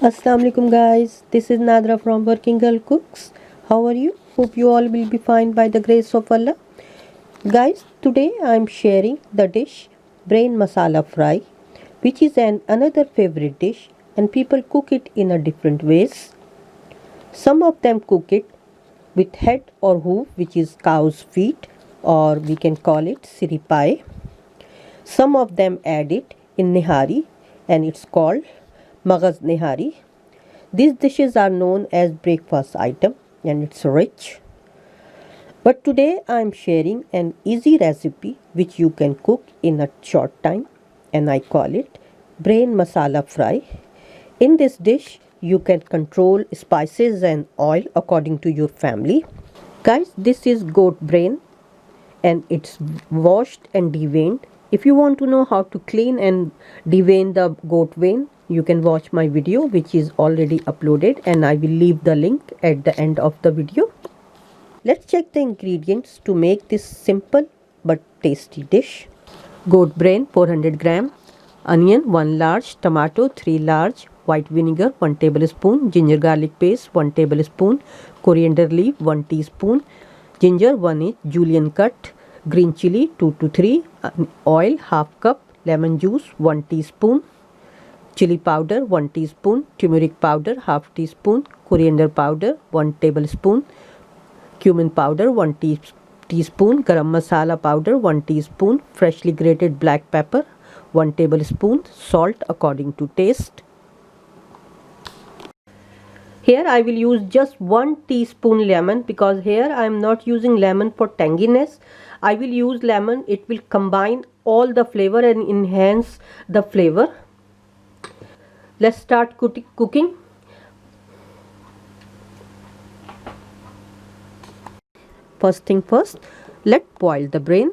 Assalamu alaikum guys, this is Nadra from Working Girl Cooks. How are you? Hope you all will be fine by the grace of Allah. Guys, today I am sharing the dish brain masala fry, which is another favorite dish and people cook it in a different ways. Some of them cook it with head or hoof, which is cow's feet, or we can call it siripai. Some of them add it in nihari and it's called magaz nihari. These dishes are known as breakfast item and it's rich. But today I am sharing an easy recipe which you can cook in a short time and I call it brain masala fry. In this dish you can control spices and oil according to your family. Guys, this is goat brain and it's washed and deveined. If you want to know how to clean and devein the goat vein, you can watch my video which is already uploaded and I will leave the link at the end of the video. Let's check the ingredients to make this simple but tasty dish. Goat brain 400 gram, onion 1 large, tomato 3 large, white vinegar 1 tablespoon, ginger garlic paste 1 tablespoon, coriander leaf 1 teaspoon, ginger 1 inch julienne cut, green chili 2 to 3, oil half cup, lemon juice 1 teaspoon, chili powder 1 teaspoon, turmeric powder half teaspoon, coriander powder 1 tablespoon, cumin powder 1 teaspoon, garam masala powder 1 teaspoon, freshly grated black pepper 1 tablespoon, salt according to taste. Here I will use just 1 teaspoon lemon because here I am not using lemon for tanginess. I will use lemon, it will combine all the flavor and enhance the flavor. Let's start cooking. First thing first, let's boil the brain.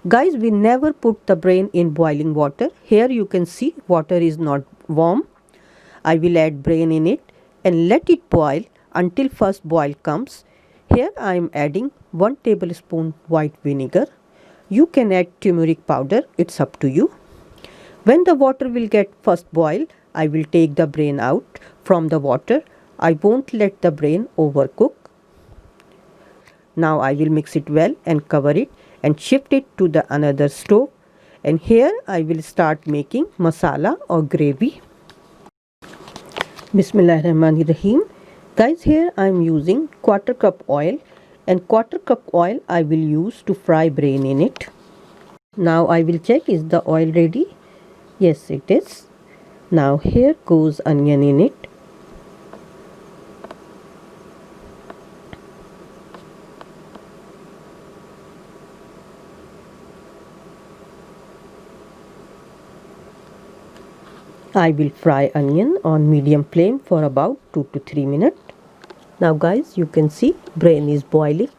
Guys, we never put the brain in boiling water. Here you can see water is not warm. I will add brain in it and let it boil until first boil comes. Here I am adding 1 tablespoon white vinegar. You can add turmeric powder, it's up to you. When the water will get first boil, I will take the brain out from the water. I won't let the brain overcook. Now I will mix it well and cover it and shift it to the another stove. And here I will start making masala or gravy. Bismillahirrahmanirrahim. Guys, here I am using quarter cup oil and quarter cup oil I will use to fry brain in it. Now I will check is the oil ready. Yes, it is. Now here goes onion in it. I will fry onion on medium flame for about 2 to 3 minutes. Now guys, you can see brain is boiling.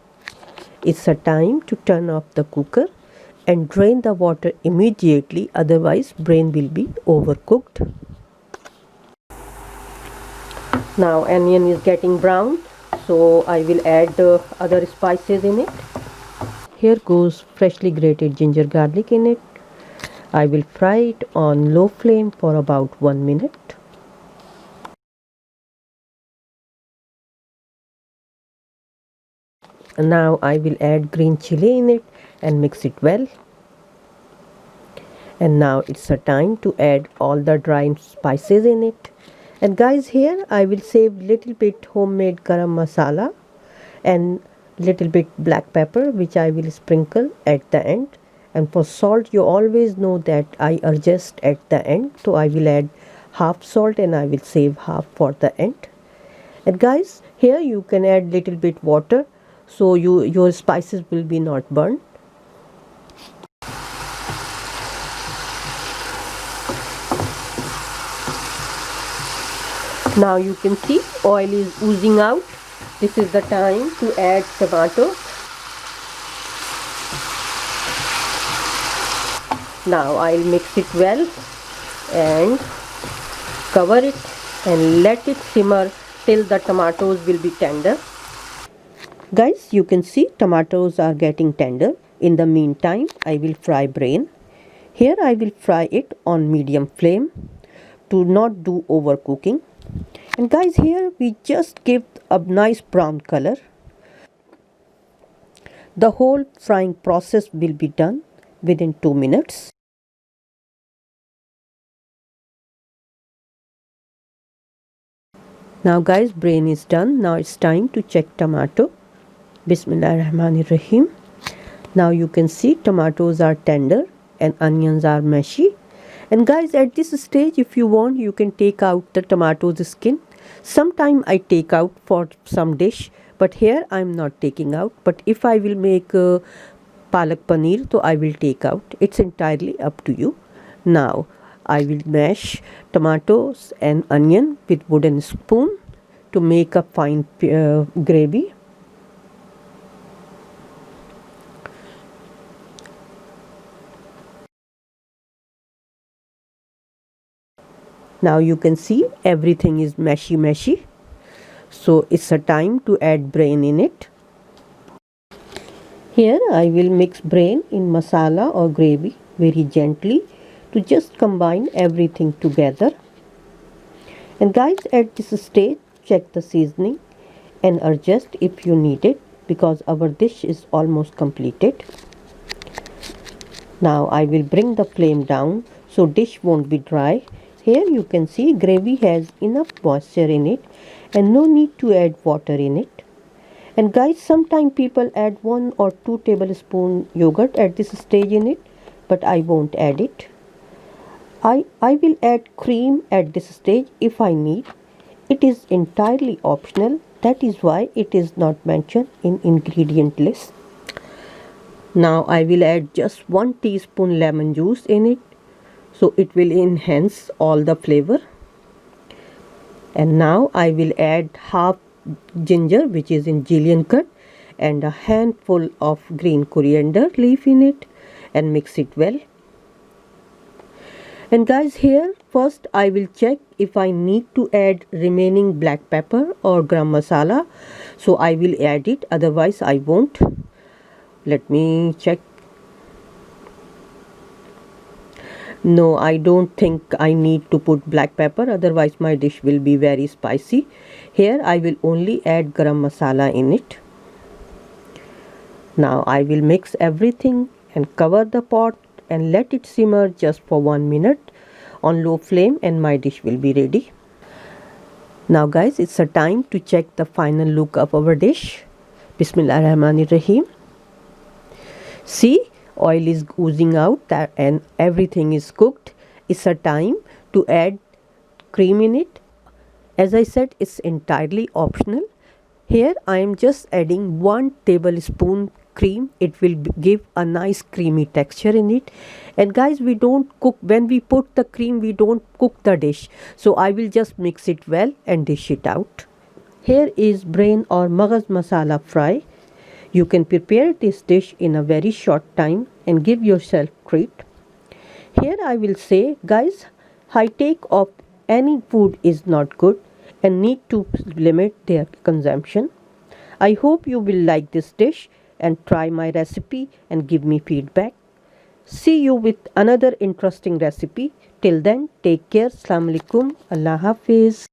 It's a time to turn off the cooker and drain the water immediately, otherwise brain will be overcooked. Now onion is getting brown, so I will add other spices in it. Here goes freshly grated ginger garlic in it. I will fry it on low flame for about 1 minute. Now I will add green chili in it and mix it well. And now it's a time to add all the dry spices in it. And guys, here I will save little bit homemade garam masala and little bit black pepper which I will sprinkle at the end. And for salt, you always know that I adjust at the end, so I will add half salt and I will save half for the end. And guys, here you can add little bit water so your spices will be not burnt. Now you can see oil is oozing out. This is the time to add tomato. Now I'll mix it well and cover it and let it simmer till the tomatoes will be tender. Guys, you can see tomatoes are getting tender. In the meantime, I will fry brain. Here I will fry it on medium flame to not do overcooking. And guys, here we just give a nice brown color. The whole frying process will be done within 2 minutes. Now guys, brain is done. Now it's time to check tomato. Bismillahirrahmanirrahim. Now you can see tomatoes are tender and onions are mushy. And guys, at this stage, if you want, you can take out the tomatoes skin. Sometime I take out for some dish, but here I'm not taking out. But if I will make palak paneer, so I will take out. It's entirely up to you. Now I will mash tomatoes and onion with wooden spoon to make a fine gravy. Now you can see everything is meshy. So it's a time to add brain in it. Here I will mix brain in masala or gravy very gently to just combine everything together. And guys, at this stage, check the seasoning and adjust if you need it, because our dish is almost completed. Now I will bring the flame down so dish won't be dry. Here you can see gravy has enough moisture in it and no need to add water in it. And guys, sometimes people add 1 or 2 tablespoon yogurt at this stage in it, but I won't add it. I will add cream at this stage if I need. It is entirely optional. That is why it is not mentioned in ingredient list. Now I will add just 1 teaspoon lemon juice in it, so it will enhance all the flavor. And now I will add half ginger, which is in julienne cut, and a handful of green coriander leaf in it, and mix it well. And guys, here first I will check if I need to add remaining black pepper or garam masala, so I will add it, otherwise I won't. Let me check. No, I don't think I need to put black pepper, otherwise my dish will be very spicy. Here I will only add garam masala in it. Now I will mix everything and cover the pot and let it simmer just for 1 minute on low flame, and my dish will be ready. Now guys, it's a time to check the final look of our dish. Bismillahirrahmanirrahim. See, oil is oozing out and everything is cooked. It's a time to add cream in it. As I said, it's entirely optional. Here I am just adding 1 tablespoon cream. It will give a nice creamy texture in it. And guys, we don't cook, when we put the cream, we don't cook the dish. So I will just mix it well and dish it out. Here is brain or magaz masala fry. You can prepare this dish in a very short time and give yourself treat. Here I will say, guys, intake of any food is not good and need to limit their consumption. I hope you will like this dish and try my recipe and give me feedback. See you with another interesting recipe. Till then, take care. Assalamu alaikum. Allah Hafiz.